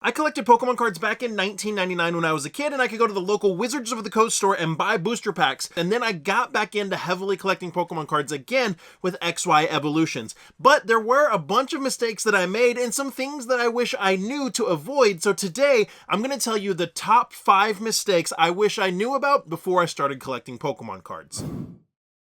I collected Pokemon cards back in 1999 when I was a kid, and I could go to the local Wizards of the Coast store and buy booster packs, and then I got back into heavily collecting Pokemon cards again with XY Evolutions. But there were a bunch of mistakes that I made and some things that I wish I knew to avoid, so today I'm going to tell you the top 5 mistakes I wish I knew about before I started collecting Pokemon cards.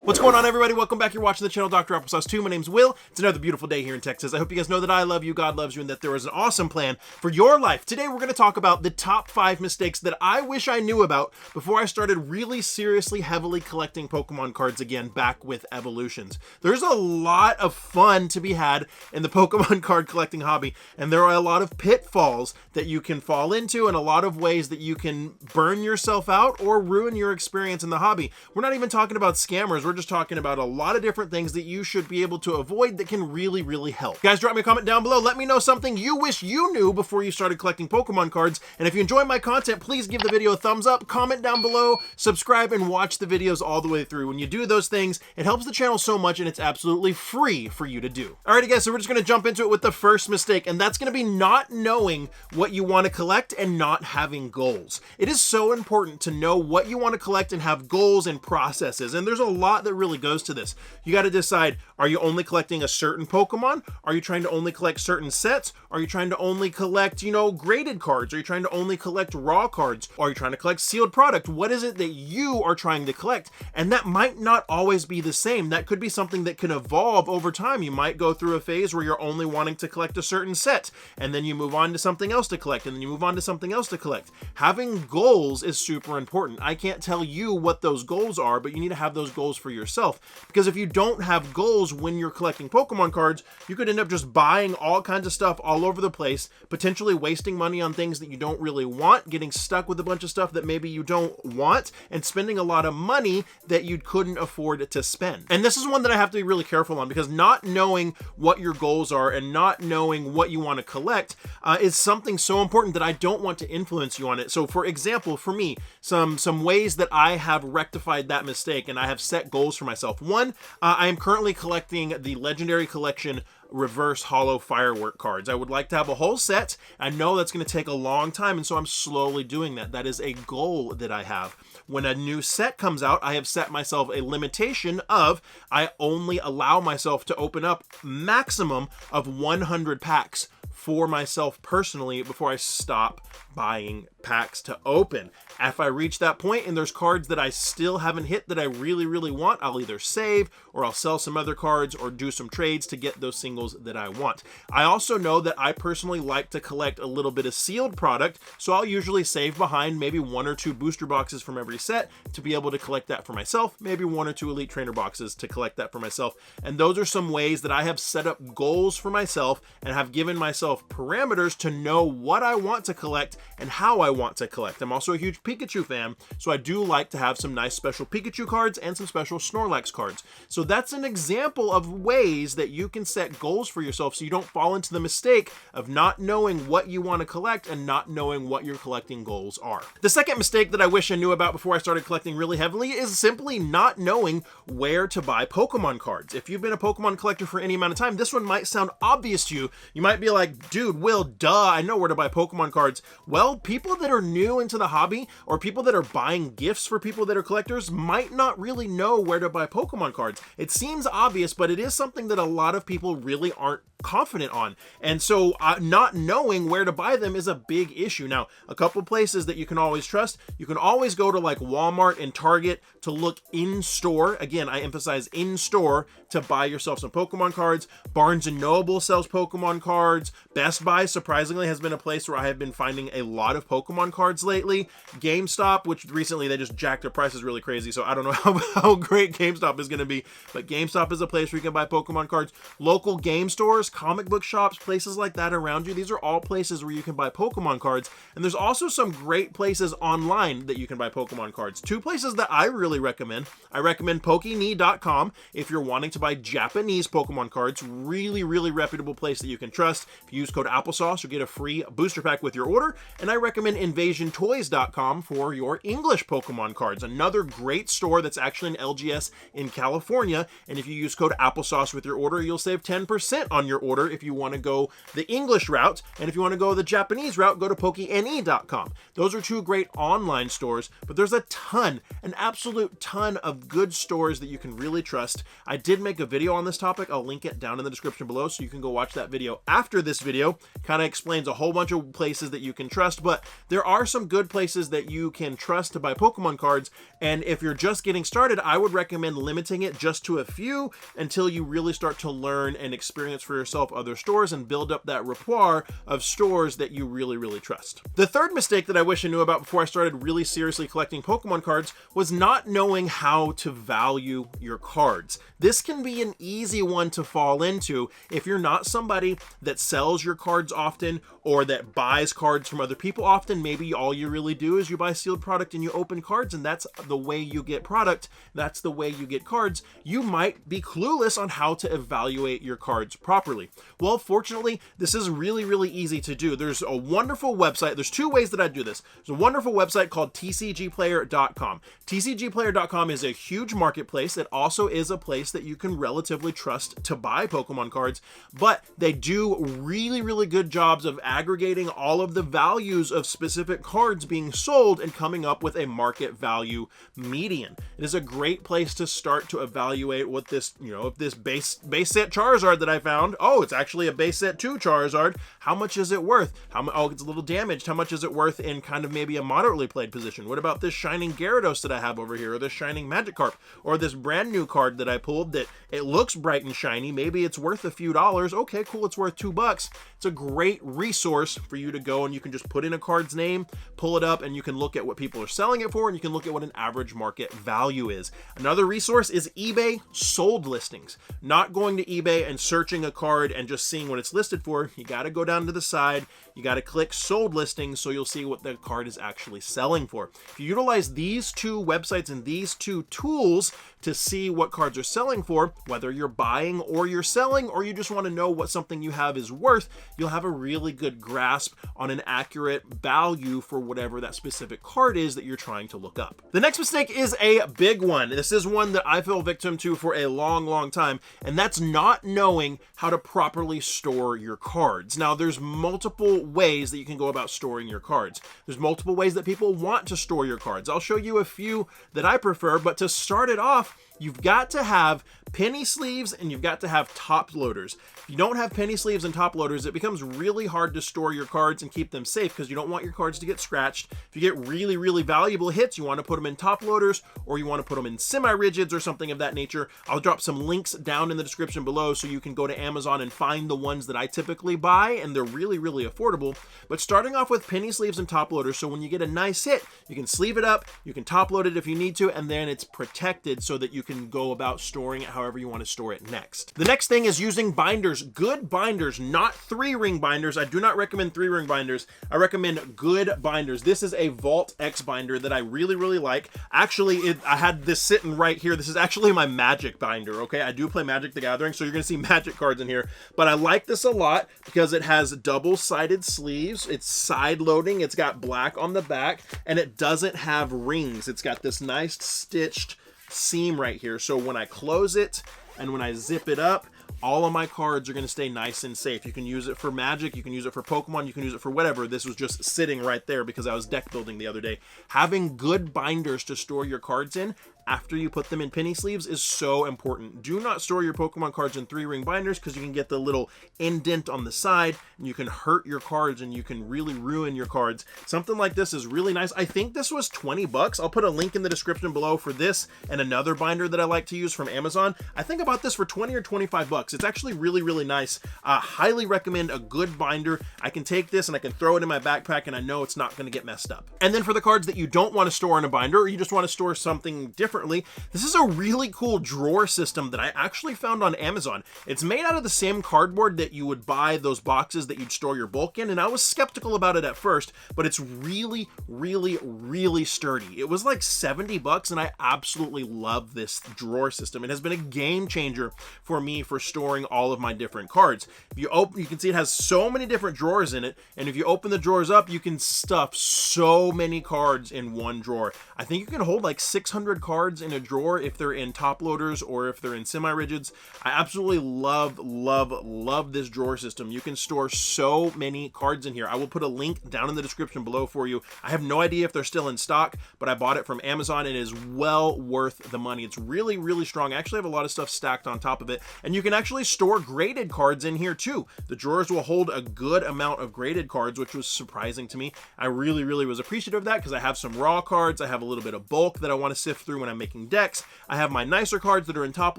What's going on, everybody? Welcome back. You're watching the channel Dr. Applesauce 2. My name's Will. It's another beautiful day here in Texas. I hope you guys know that I love you, God loves you, and that there is an awesome plan for your life. Today, we're going to talk about the top 5 mistakes that I wish I knew about before I started really seriously, heavily collecting Pokemon cards again back with Evolutions. There's a lot of fun to be had in the Pokemon card collecting hobby, and there are a lot of pitfalls that you can fall into and a lot of ways that you can burn yourself out or ruin your experience in the hobby. We're not even talking about scammers. We're just talking about a lot of different things that you should be able to avoid that can really help. Guys, drop me a comment down below. Let me know something you wish you knew before you started collecting Pokemon cards. And if you enjoy my content, please give the video a thumbs up, comment down below, subscribe, and watch the videos all the way through. When you do those things, it helps the channel so much, and it's absolutely free for you to do. Alrighty guys, so we're just going to jump into it with the first mistake, and that's going to be not knowing what you want to collect and not having goals. It is so important to know what you want to collect and have goals and processes, and there's a lot that really goes to this. You got to decide, are you only collecting a certain Pokemon? Are you trying to only collect certain sets? Are you trying to only collect, graded cards? Are you trying to only collect raw cards? Are you trying to collect sealed product? What is it that you are trying to collect? And that might not always be the same. That could be something that can evolve over time. You might go through a phase where you're only wanting to collect a certain set, and then you move on to something else to collect, and then you move on to something else to collect. Having goals is super important. I can't tell you what those goals are, but you need to have those goals for yourself. Because if you don't have goals when you're collecting Pokemon cards, you could end up just buying all kinds of stuff all over the place, potentially wasting money on things that you don't really want, getting stuck with a bunch of stuff that maybe you don't want, and spending a lot of money that you couldn't afford to spend. And this is one that I have to be really careful on, because not knowing what your goals are and not knowing what you want to collect is something so important that I don't want to influence you on it. So for example, for me, some ways that I have rectified that mistake and I have set goals for myself. One, I am currently collecting the Legendary Collection reverse hollow firework cards. I would like to have a whole set. I know that's going to take a long time, and so I'm slowly doing that. That is a goal that I have. When a new set comes out, I have set myself a limitation of I only allow myself to open up maximum of 100 packs for myself personally before I stop buying packs to open. If I reach that point and there's cards that I still haven't hit that I really want, I'll either save or I'll sell some other cards or do some trades to get those singles that I want. I also know that I personally like to collect a little bit of sealed product, so I'll usually save behind maybe 1 or 2 booster boxes from every set to be able to collect that for myself, maybe 1 or 2 elite trainer boxes to collect that for myself. And those are some ways that I have set up goals for myself and have given myself parameters to know what I want to collect and how I want to collect. I'm also a huge Pikachu fan, so I do like to have some nice special Pikachu cards and some special Snorlax cards. So that's an example of ways that you can set goals for yourself so you don't fall into the mistake of not knowing what you want to collect and not knowing what your collecting goals are. The second mistake that I wish I knew about before I started collecting really heavily is simply not knowing where to buy Pokemon cards. If you've been a Pokemon collector for any amount of time, this one might sound obvious to you. You might be like, dude, Will, duh, I know where to buy Pokemon cards. Well, people that are new into the hobby or people that are buying gifts for people that are collectors might not really know where to buy Pokemon cards. It seems obvious, but it is something that a lot of people really aren't confident on, and so not knowing where to buy them is a big issue. Now, a couple places that you can always trust, you can always go to like Walmart and Target to look in store. Again, I emphasize in store to buy yourself some Pokemon cards. Barnes & Noble sells Pokemon cards. Best Buy, surprisingly, has been a place where I have been finding a lot of Pokemon cards lately. GameStop, which recently they just jacked their prices really crazy, so I don't know how great GameStop is going to be, but GameStop is a place where you can buy Pokemon cards. Local game stores, comic book shops, places like that around you, these are all places where you can buy Pokemon cards. And there's also some great places online that you can buy Pokemon cards. 2 places that I really recommend. I recommend Pokeknee.com if you're wanting to buy Japanese Pokemon cards. Really reputable place that you can trust. If you use code Applesauce, you'll get a free booster pack with your order. And I recommend HomeInvasionToys.com for your English Pokemon cards. Another great store that's actually an LGS in California. And if you use code Applesauce with your order, you'll save 10% on your order if you want to go the English route. And if you want to go the Japanese route, go to PokeNE.com. Those are two great online stores, but there's a ton, an absolute ton of good stores that you can really trust. I did make a video on this topic. I'll link it down in the description below so you can go watch that video after this video. Kind of explains a whole bunch of places that you can trust, but there are some good places that you can trust to buy Pokemon cards. And if you're just getting started, I would recommend limiting it just to a few until you really start to learn and experience for yourself other stores and build up that repertoire of stores that you really, really trust. The third mistake that I wish I knew about before I started really seriously collecting Pokemon cards was not knowing how to value your cards. This can be an easy one to fall into if you're not somebody that sells your cards often or that buys cards from other people often. Maybe all you really do is you buy sealed product and you open cards, and that's the way you get product. That's the way you get cards. You might be clueless on how to evaluate your cards properly. Well, fortunately, this is really, really easy to do. There's a wonderful website. There's two ways that I do this. There's a wonderful website called tcgplayer.com. tcgplayer.com is a huge marketplace. It also is a place that you can relatively trust to buy Pokemon cards, but they do really, really good jobs of aggregating all of the values of specific cards being sold and coming up with a market value median. It is a great place to start to evaluate what this, if this base set Charizard that I found, oh, it's actually a base set 2 Charizard. How much is it worth? Oh, it's a little damaged. How much is it worth in kind of maybe a moderately played position? What about this Shining Gyarados that I have over here, or this Shining Magikarp, or this brand new card that I pulled that it looks bright and shiny? Maybe it's worth a few dollars. Okay, cool, it's worth $2. It's a great resource for you to go and you can just put in a card's name, pull it up, and you can look at what people are selling it for, and you can look at what an average market value is. Another resource is eBay sold listings. Not going to eBay and searching a card and just seeing what it's listed for. You got to go down to the side. You got to click sold listings so you'll see what the card is actually selling for. If you utilize these two websites and these two tools to see what cards are selling for, whether you're buying or you're selling, or you just want to know what something you have is worth, you'll have a really good grasp on an accurate value for whatever that specific card is that you're trying to look up. The next mistake is a big one. This is one that I fell victim to for a long, long time, and that's not knowing how to properly store your cards. Now, there's multiple ways that you can go about storing your cards. There's multiple ways that people want to store your cards. I'll show you a few that I prefer, but to start it off, you've got to have penny sleeves and you've got to have top loaders. If you don't have penny sleeves and top loaders, it becomes really hard to store your cards and keep them safe because you don't want your cards to get scratched. If you get really, really valuable hits, you want to put them in top loaders or you want to put them in semi-rigids or something of that nature. I'll drop some links down in the description below so you can go to Amazon and find the ones that I typically buy, and they're really, really affordable. But starting off with penny sleeves and top loaders, so when you get a nice hit, you can sleeve it up, you can top load it if you need to, and then it's protected so that you can go about storing it however you want to store it next. The next thing is using binders. Good binders, not 3-ring binders. I do not recommend 3-ring binders. I recommend good binders. This is a Vault X binder that I really, really like. Actually, I had this sitting right here. This is actually my Magic binder, okay? I do play Magic the Gathering, so you're going to see Magic cards in here. But I like this a lot because it has double-sided sleeves. It's side loading. It's got black on the back, and it doesn't have rings. It's got this nice stitched seam right here. So when I close it and when I zip it up, all of my cards are going to stay nice and safe. You can use it for Magic, you can use it for Pokemon, you can use it for whatever. This was just sitting right there because I was deck building the other day. Having good binders to store your cards in after you put them in penny sleeves is so important. Do not store your Pokemon cards in 3-ring binders because you can get the little indent on the side and you can hurt your cards and you can really ruin your cards. Something like this is really nice. I think this was $20. I'll put a link in the description below for this and another binder that I like to use from Amazon. I think I bought this for 20 or 25 bucks. It's actually really, really nice. Highly recommend a good binder. I can take this and I can throw it in my backpack and I know it's not going to get messed up. And then for the cards that you don't want to store in a binder, or you just want to store something different differently, this is a really cool drawer system that I actually found on Amazon. It's made out of the same cardboard that you would buy those boxes that you'd store your bulk in, and I was skeptical about it at first, but it's really, really, really sturdy. It was like 70 bucks, and I absolutely love this drawer system. It has been a game changer for me for storing all of my different cards. If you open, you can see it has so many different drawers in it, and if you open the drawers up, you can stuff so many cards in one drawer. I think you can hold like 600 cards in a drawer if they're in top loaders or if they're in semi-rigids. I absolutely love this drawer system. You can store so many cards in here. I will put a link down in the description below for you. I have no idea if they're still in stock, but I bought it from Amazon and it is well worth the money. It's really, really strong. I actually have a lot of stuff stacked on top of it, and you can actually store graded cards in here too. The drawers will hold a good amount of graded cards, which was surprising to me. I really was appreciative of that because I have some raw cards. I have a little bit of bulk that I want to sift through when I'm making decks. I have my nicer cards that are in top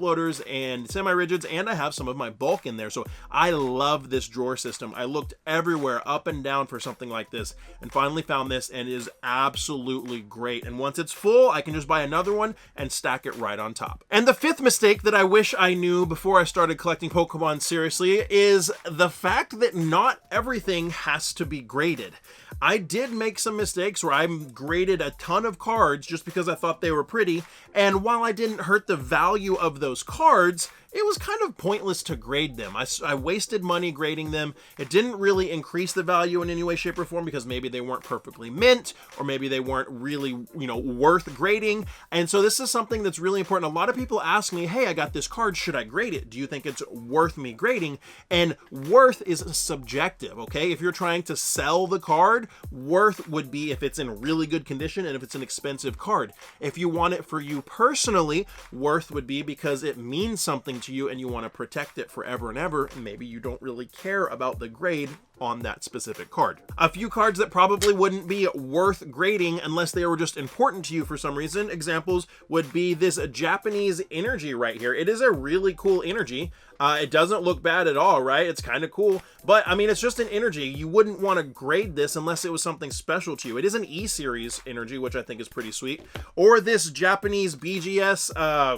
loaders and semi-rigids, and I have some of my bulk in there. So I love this drawer system. I looked everywhere up and down for something like this and finally found this, and it is absolutely great. And once it's full, I can just buy another one and stack it right on top. And the fifth mistake that I wish I knew before I started collecting Pokemon seriously is the fact that not everything has to be graded. I did make some mistakes where I graded a ton of cards just because I thought they were pretty, and while I didn't hurt the value of those cards, it was kind of pointless to grade them. I wasted money grading them. It didn't really increase the value in any way, shape, or form because maybe they weren't perfectly mint, or maybe they weren't really, worth grading. And so this is something that's really important. A lot of people ask me, hey, I got this card, should I grade it? Do you think it's worth me grading? And worth is subjective, okay? If you're trying to sell the card, worth would be if it's in really good condition and if it's an expensive card. If you want it for you personally, worth would be because it means something to you and you want to protect it forever and ever. Maybe you don't really care about the grade on that specific card. A few cards that probably wouldn't be worth grading unless they were just important to you for some reason. Examples would be this Japanese energy right here. It is a really cool energy. It doesn't look bad at all, right? It's kind of cool, but I mean, it's just an energy. You wouldn't want to grade this unless it was something special to you. It is an E-series energy, which I think is pretty sweet. Or this Japanese BGS,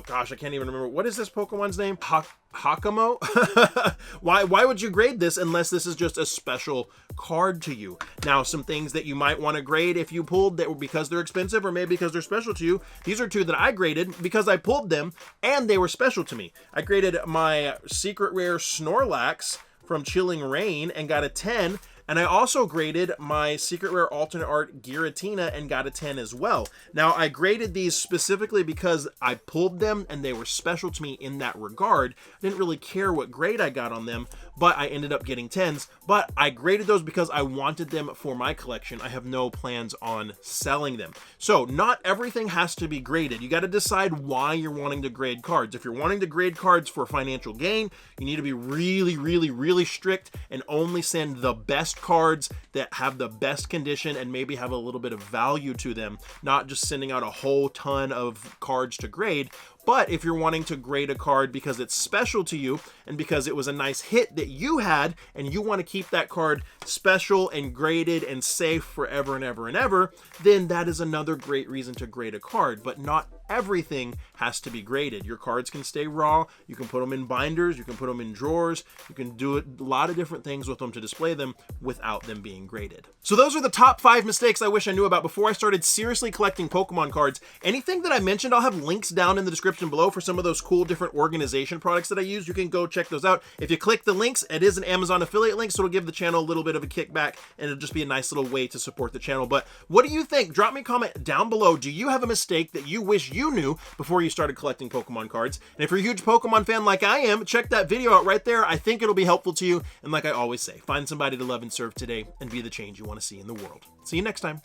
gosh, I can't even remember. What is this Pokemon's name? Hakamo? Why would you grade this unless this is just a special card to you? Now, some things that you might want to grade if you pulled that were because they're expensive or maybe because they're special to you. These are two that I graded because I pulled them and they were special to me. I graded my secret rare Snorlax from Chilling Reign and got a 10. And I also graded my secret rare alternate art Giratina and got a 10 as well. Now, I graded these specifically because I pulled them and they were special to me in that regard. I didn't really care what grade I got on them, but I ended up getting 10s. But I graded those because I wanted them for my collection. I have no plans on selling them. So not everything has to be graded. You got to decide why you're wanting to grade cards. If you're wanting to grade cards for financial gain, you need to be really strict and only send the best cards that have the best condition and maybe have a little bit of value to them, not just sending out a whole ton of cards to grade. But if you're wanting to grade a card because it's special to you and because it was a nice hit that you had and you want to keep that card special and graded and safe forever and ever and ever, then that is another great reason to grade a card. But not everything has to be graded. Your cards can stay raw. You can put them in binders. You can put them in drawers. You can do a lot of different things with them to display them without them being graded. So those are the top 5 mistakes I wish I knew about before I started seriously collecting Pokemon cards. Anything that I mentioned, I'll have links down in the description below for some of those cool different organization products that I use. You can go check those out. If you click the links, it is an Amazon affiliate link, so it'll give the channel a little bit of a kickback and it'll just be a nice little way to support the channel. But what do you think? Drop me a comment down below. Do you have a mistake that you wish you knew before you started collecting Pokemon cards? And if you're a huge Pokemon fan like I am, check that video out right there. I think it'll be helpful to you. And like I always say, find somebody to love and serve today and be the change you want to see in the world. See you next time.